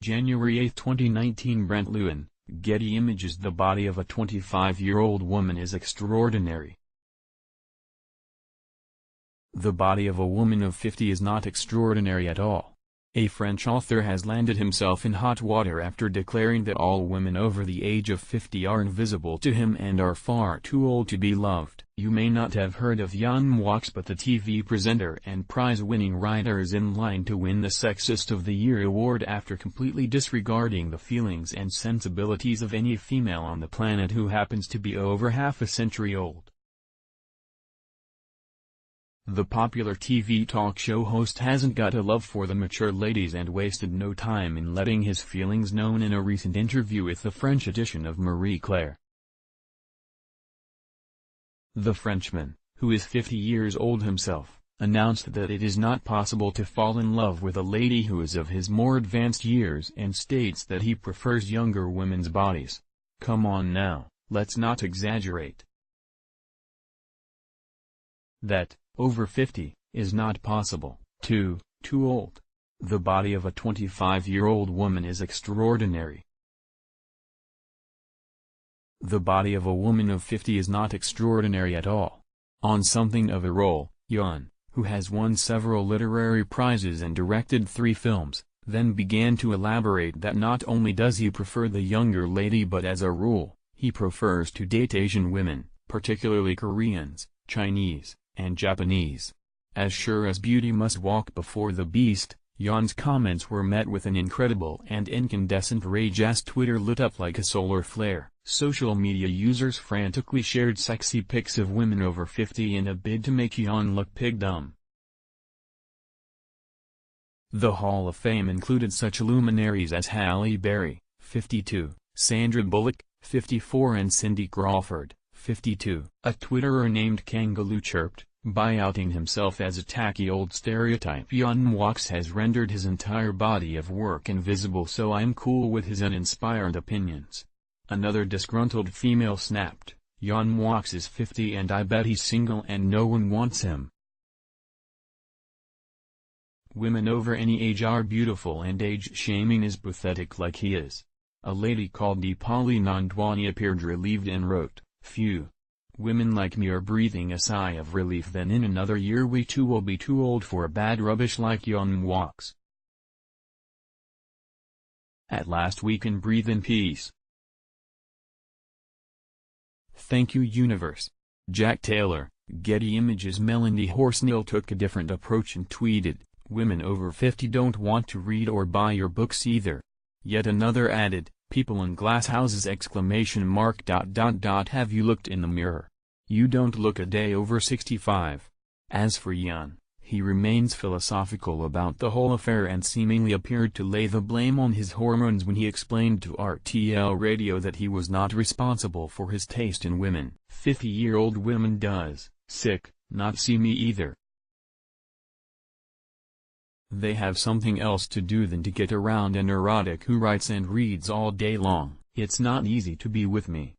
January 8, 2019. Brent Lewin, Getty Images. The body of a 25-year-old woman is extraordinary. The body of a woman of 50 is not extraordinary at all. A French author has landed himself in hot water after declaring that all women over the age of 50 are invisible to him and are far too old to be loved. You may not have heard of Yann Moix, but the TV presenter and prize-winning writer is in line to win the Sexist of the Year award after completely disregarding the feelings and sensibilities of any female on the planet who happens to be over half a century old. The popular TV talk show host hasn't got a love for the mature ladies and wasted no time in letting his feelings known in a recent interview with the French edition of Marie Claire. The Frenchman, who is 50 years old himself, announced that it is not possible to fall in love with a lady who is of his more advanced years and states that he prefers younger women's bodies. Come on now, let's not exaggerate. That, over 50, is not possible. Too old. The body of a 25-year-old woman is extraordinary. The body of a woman of 50 is not extraordinary at all. On something of a roll, Yann, who has won several literary prizes and directed 3 films, then began to elaborate that not only does he prefer the younger lady but as a rule, he prefers to date Asian women, particularly Koreans, Chinese, and Japanese. As sure as beauty must walk before the beast, Yann's comments were met with an incredible and incandescent rage as Twitter lit up like a solar flare. Social media users frantically shared sexy pics of women over 50 in a bid to make Yann look pig-dumb. The Hall of Fame included such luminaries as Halle Berry, 52, Sandra Bullock, 54 and Cindy Crawford, 52. A Twitterer named Kangaloo chirped, by outing himself as a tacky old stereotype. Yann Moix has rendered his entire body of work invisible, so I'm cool with his uninspired opinions. Another disgruntled female snapped, Yann Moix is 50 and I bet he's single and no one wants him. Women over any age are beautiful and age-shaming is pathetic like he is. A lady called Deepali Nandwani appeared relieved and wrote, "Phew. Women like me are breathing a sigh of relief, then in another year we too will be too old for bad rubbish like Yann Moix. At last we can breathe in peace. Thank you universe." Jack Taylor, Getty Images. Melanie Horsnell took a different approach and tweeted, "Women over 50 don't want to read or buy your books either." Yet another added, "People in glass houses!" Have you looked in the mirror? You don't look a day over 65. As for Yann, he remains philosophical about the whole affair and seemingly appeared to lay the blame on his hormones when he explained to RTL Radio that he was not responsible for his taste in women. 50-year-old women does, sick, not see me either. They have something else to do than to get around a neurotic who writes and reads all day long. It's not easy to be with me.